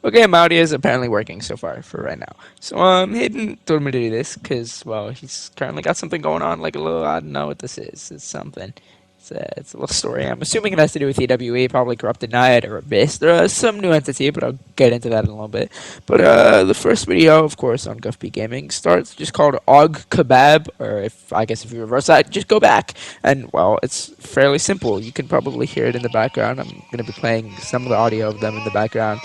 Okay, my audio is apparently working so far for right now. So Hayden told me to do this because well he's currently got something going on, like a little, I don't know what this is. It's something. It's a little story. I'm assuming it has to do with EWE, probably Corrupted Knight or Abyss. There is some new entity, but I'll get into that in a little bit. But the first video, of course, on GuffB Gaming starts just called Og Kebab, or if I guess if you reverse that, just go back. And well, it's fairly simple. You can probably hear it in the background. I'm gonna be playing some of the audio of them in the background.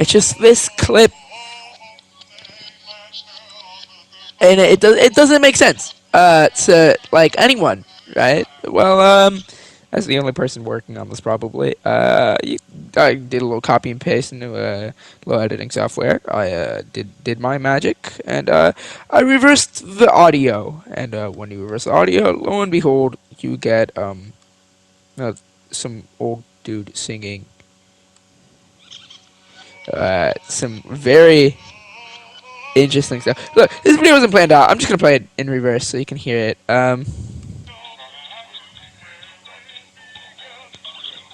It's just this clip, and it doesn't make sense to like anyone, right? Well, as the only person working on this, probably, I did a little copy and paste into a little editing software. I did my magic, and I reversed the audio. And when you reverse the audio, lo and behold, you get uh, some old dude singing some very interesting stuff. Look, this video wasn't planned out. I'm just gonna play it in reverse so you can hear it.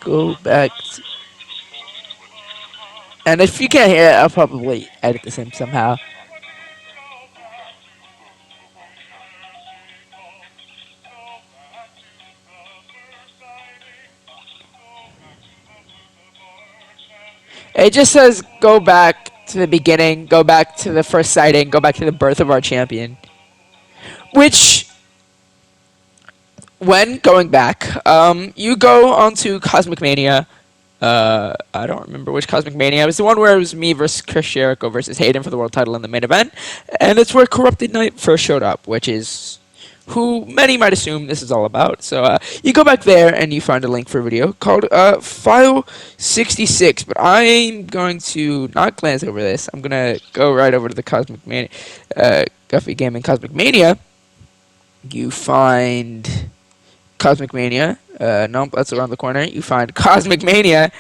Go back, and if you can't hear it, I'll probably edit this in somehow. It just says go back to the beginning, go back to the first sighting, go back to the birth of our champion. Which, when going back, you go onto Cosmic Mania. I don't remember which Cosmic Mania. It was the one where it was me versus Chris Jericho versus Hayden for the world title in the main event, and it's where Corrupted Knight first showed up, which is who many might assume this is all about. So you go back there and you find a link for a video called File 66. But I'm going to not glance over this. I'm gonna go right over to the Cosmic Mania, Guffy Gaming Cosmic Mania. You find Cosmic Mania. Nope, that's around the corner. You find Cosmic Mania.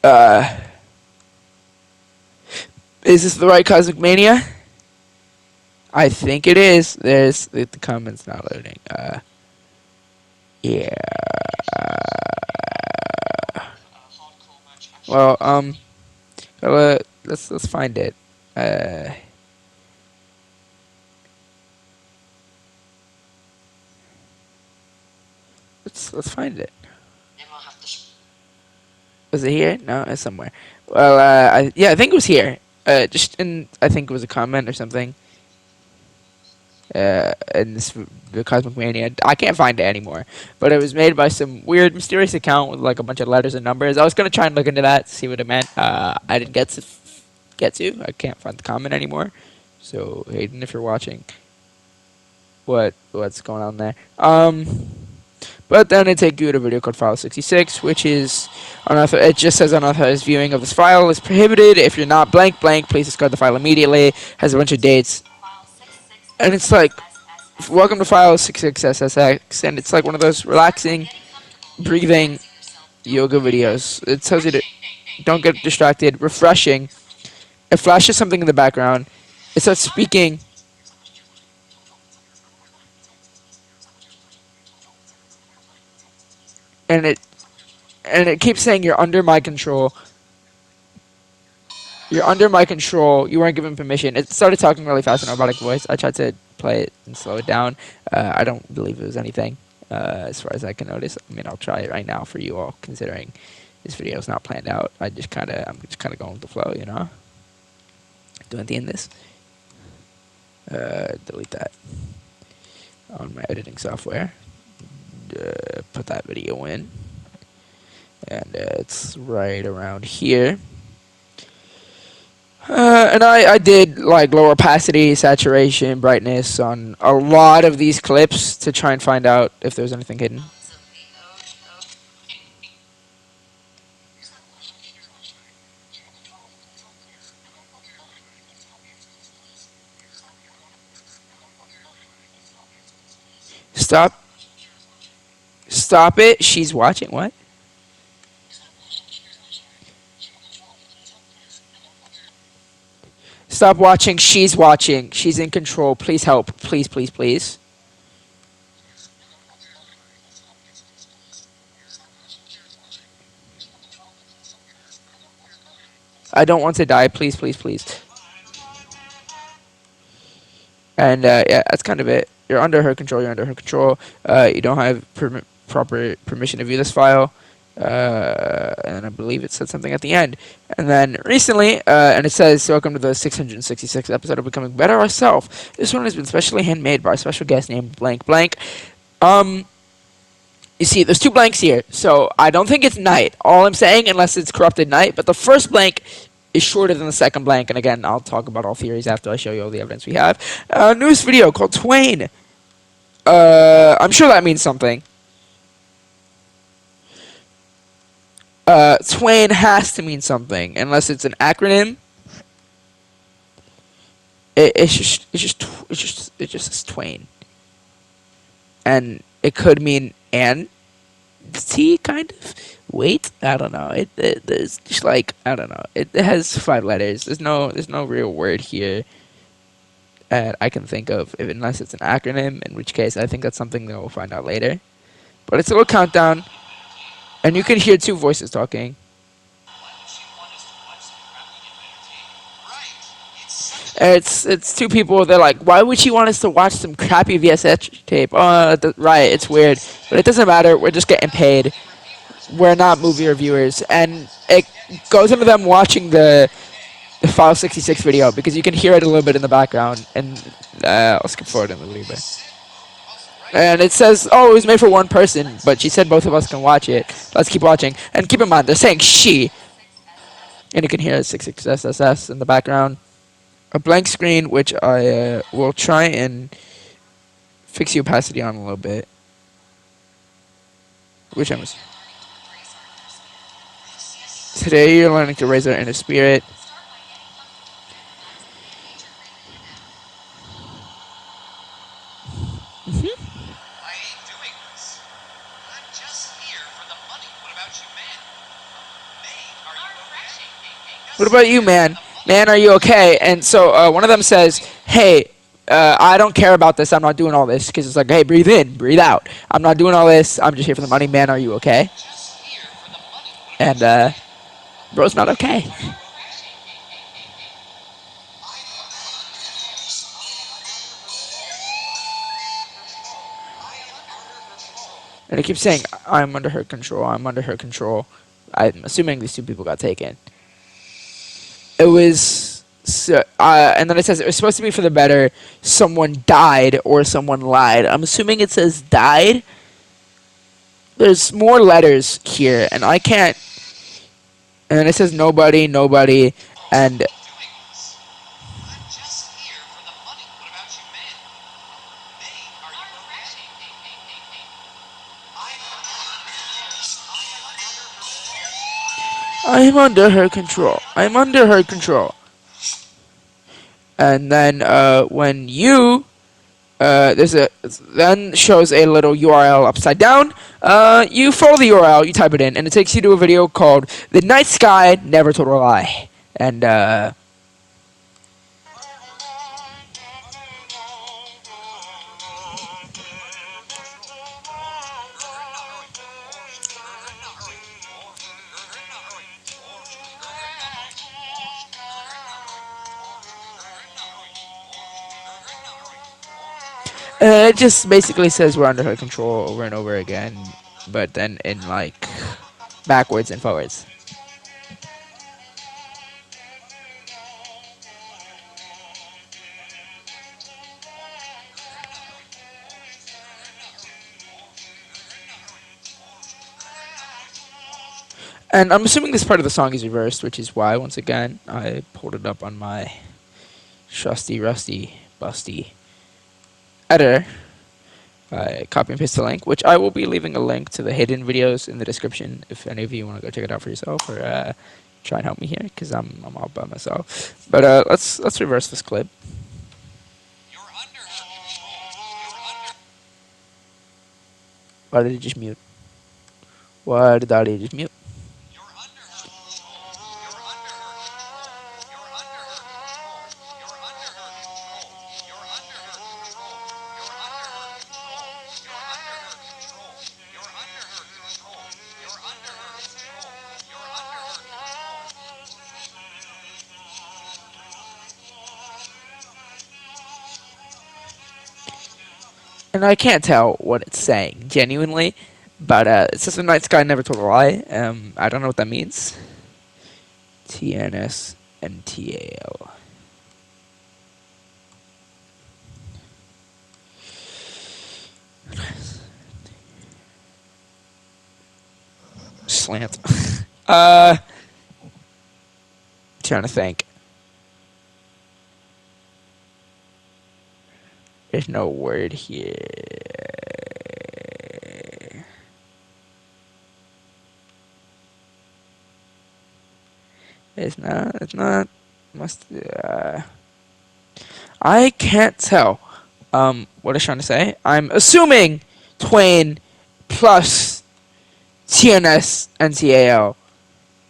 Uh, is this the right Cosmic Mania? I think it is. There's the comments not loading. Yeah. Well, let's find it. Uh, let's find it. Was it here? No, it's somewhere. Well, yeah, I think it was here. Just in, I think it was a comment or something. In this the Cosmic Mania, I can't find it anymore. But it was made by some weird, mysterious account with like a bunch of letters and numbers. I was gonna try and look into that, see what it meant. I didn't get to. I can't find the comment anymore. So Hayden, if you're watching, what's going on there? But then it takes you to a video called File 66, which is it just says unauthorized viewing of this file is prohibited. If you're not blank blank, please discard the file immediately. Has a bunch of dates, and it's like, welcome to File 66SSX, and it's like one of those relaxing, breathing yoga videos. It tells you to don't get distracted, refreshing. It flashes something in the background. It starts speaking, and it keeps saying you're under my control. You're under my control. You weren't given permission. It started talking really fast in a robotic voice. I tried to play it and slow it down. I don't believe it was anything, as far as I can notice. I mean, I'll try it right now for you all, considering this video is not planned out. I'm just kind of going with the flow, you know. Doing the in this. Delete that on my editing software. Put that video in, and it's right around here. And I did like lower opacity, saturation, brightness on a lot of these clips to try and find out if there's anything hidden. Stop. Stop it. She's watching. What? Stop watching. She's watching. She's in control. Please help. Please, please, please. I don't want to die. Please, please, please. And yeah, that's kind of it. You're under her control. You're under her control. You don't have proper permission to view this file. And I believe it said something at the end. And then recently, and it says, welcome to the 666th episode of Becoming Better Ourselves. This one has been specially handmade by a special guest named blank blank. You see, there's two blanks here, so I don't think it's night. All I'm saying, unless it's corrupted night, but the first blank is shorter than the second blank. And again, I'll talk about all theories after I show you all the evidence we have. Newest video called Twain. I'm sure that means something. Twain has to mean something, unless it's an acronym. It just says Twain, and it could mean and T kind of. Wait, I don't know. There's just like I don't know. It has 5 letters. There's no real word here that I can think of, unless it's an acronym. In which case, I think that's something that we'll find out later. But it's a little countdown, and you can hear 2 voices talking. It's 2 people. They're like, why would she want us to watch some crappy VSS tape? Right, it's weird, but it doesn't matter. We're just getting paid. We're not movie reviewers, and it goes into them watching the File 66 video because you can hear it a little bit in the background. And I'll skip forward in a little bit. And it says, oh, it was made for 1 person, but she said both of us can watch it. Let's keep watching. And keep in mind, they're saying she. And you can hear 66SSS in the background. A blank screen, which I will try and fix the opacity on a little bit. Which I was. Today you're learning to raise our inner spirit. What about you, man? Man, are you okay? And so one of them says, hey, I don't care about this. I'm not doing all this. Because it's like, hey, breathe in, breathe out. I'm not doing all this. I'm just here for the money. Man, are you okay? And bro's not okay. And it keeps saying, I'm under her control. I'm under her control. I'm assuming these 2 people got taken. It was, and then it says it was supposed to be for the better. Someone died or someone lied. I'm assuming it says died. There's more letters here, and I can't. And then it says nobody, nobody, and. I'm under her control. I'm under her control. And then when you then shows a little URL upside down. You follow the URL, you type it in, and it takes you to a video called "The Night Sky Never Told a Lie." And it just basically says we're under her control over and over again, but then in like backwards and forwards. And I'm assuming this part of the song is reversed, which is why, once again, I pulled it up on my trusty, rusty, busty editor. I copy and paste the link, which I will be leaving a link to the hidden videos in the description if any of you want to go check it out for yourself or try and help me here because I'm all by myself. But let's reverse this clip. Why did it just mute? Why did the audio just mute? and I can't tell what it's saying genuinely, but it says the night sky never told a lie. I don't know what that means. TNSNTAL. Slant. Trying to think. There's no word here. It's not. It's not. Must. I can't tell. What is trying to say? I'm assuming Twain plus TNS and TAL.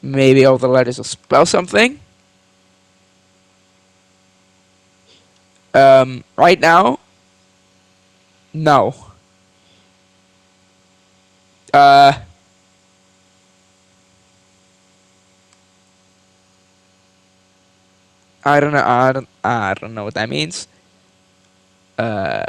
Maybe all the letters will spell something. Right now, no. I don't know. I don't know what that means. Uh,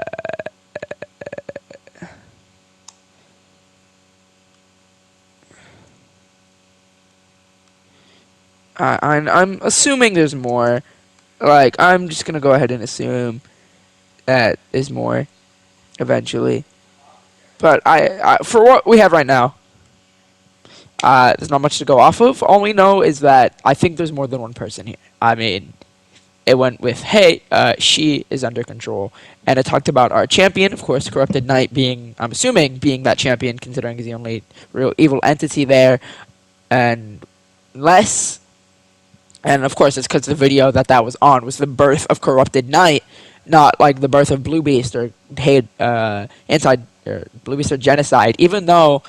I'm assuming there's more. Like, I'm just gonna go ahead and assume that there's more eventually. But I for what we have right now, there's not much to go off of. All we know is that I think there's more than one person here. I mean, it went with, hey, she is under control. And it talked about our champion, of course, Corrupted Knight being, I'm assuming, being that champion, considering he's the only real evil entity there. And less, and of course, it's because the video that was on was the birth of Corrupted Knight, not like the birth of Blue Beast or Blue Beast or Genocide, even though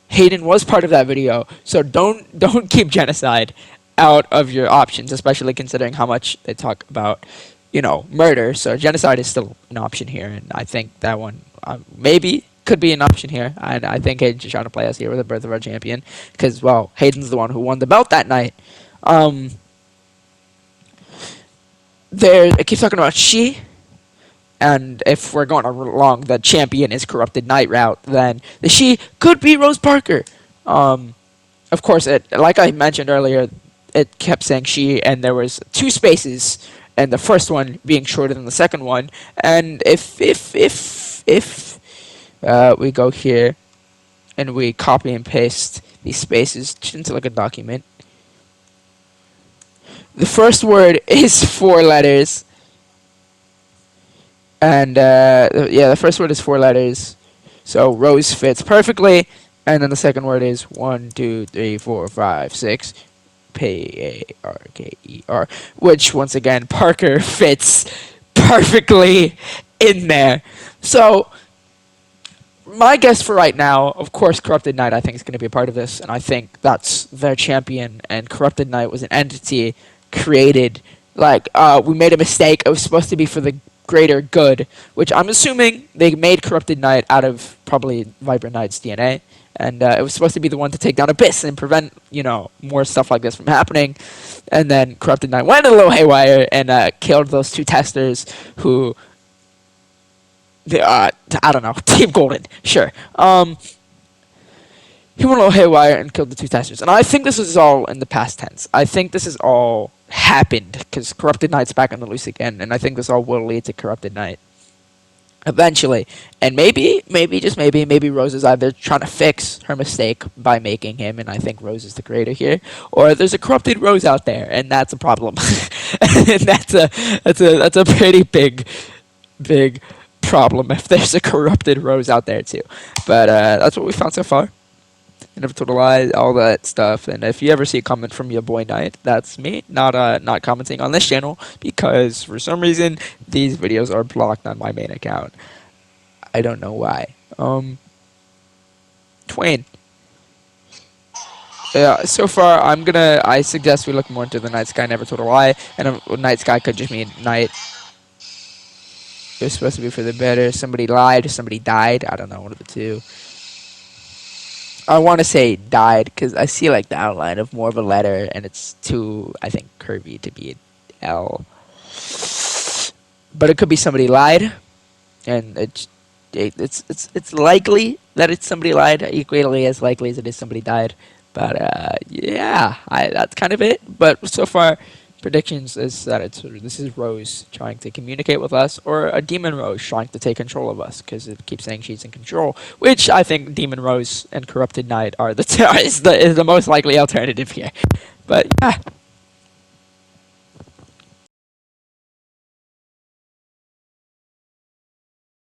Hayden was part of that video, so don't keep genocide out of your options, especially considering how much they talk about, murder. So genocide is still an option here, and I think that one maybe could be an option here. And I think Hayden's just trying to play us here with the birth of our champion, because Hayden's the one who won the belt that night. It keeps talking about she. And if we're going along the champion is Corrupted Knight route, then the she could be Rose Parker. Of course, like I mentioned earlier, it kept saying she, and there was 2 spaces, and the first one being shorter than the second one. And if we go here and we copy and paste these spaces into like a document, the first word is 4 letters. And the first word is 4 letters, so Rose fits perfectly. And then the second word is 1, 2, 3, 4, 5, 6, Parker, which once again Parker fits perfectly in there. So my guess for right now, of course, Corrupted Knight I think is going to be a part of this, and I think that's their champion. And Corrupted Knight was an entity created. Like, we made a mistake. It was supposed to be for the greater good, which I'm assuming they made Corrupted Knight out of probably Vibrant Knight's DNA, and it was supposed to be the one to take down Abyss and prevent, more stuff like this from happening. And then Corrupted Knight went a little haywire and killed those 2 testers who, I don't know, Team Golden, sure. He went a little haywire and killed the 2 testers. And I think this is all in the past tense. I think this is all happened because Corrupted Knight's back on the loose again, and I think this all will lead to Corrupted Knight eventually. And maybe Rose is either trying to fix her mistake by making him, and I think Rose is the creator here, or there's a corrupted Rose out there, and that's a problem. And that's a pretty big problem if there's a corrupted Rose out there too. But that's what we found so far. Never told a lie, all that stuff. And if you ever see a comment from your boy Knight, that's me, not commenting on this channel, because for some reason these videos are blocked on my main account. I don't know why. Twain. Yeah, so far I suggest we look more into the Night Sky Never Told a Lie, and Night Sky could just mean night. It was supposed to be for the better. Somebody lied, somebody died. I don't know, one of the two. I want to say died because I see like the outline of more of a letter, and it's too, I think, curvy to be an L. But it could be somebody lied, and it's likely that it's somebody lied, equally as likely as it is somebody died. But yeah, that's kind of it. But so far, predictions is that this is Rose trying to communicate with us, or a Demon Rose trying to take control of us, because it keeps saying she's in control. Which I think Demon Rose and Corrupted Knight are is the most likely alternative here. But yeah,